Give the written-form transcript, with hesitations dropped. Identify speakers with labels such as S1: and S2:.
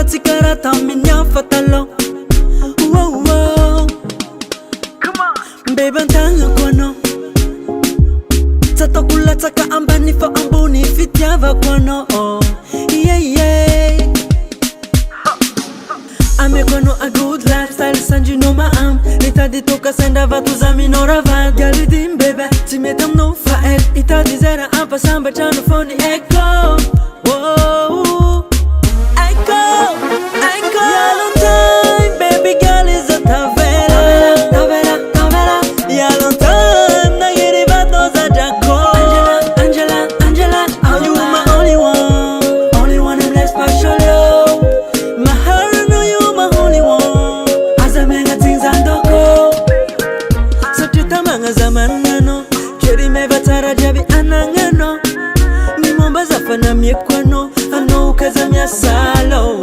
S1: tsikarata minya fatalo. Whoa, whoa. Come on. Baby ntanga kwano. Tatakula taka ambani fa ambuni fitiava kwano. Oh, yeah, yeah. Ame kwano a good lifestyle sanji no maam. Ita di toka senda vatu zami no ravat. Galidim baby, ti metam no fael. Ita di zera ampa samba chano phone echo. Whoa, echo, echo. Yalong time, baby girl is a tavera, tavera, tavera. Yalong time, na yeri vato za jako. Angela, Angela, Angela, are you my only one and less special yo. My heart know you my only one. Azamenga tinzandoko. Satita manga zamanano. Cheri me vatara jabi anangano. Ni momba zafana miekwano. Ano kaza mia salo.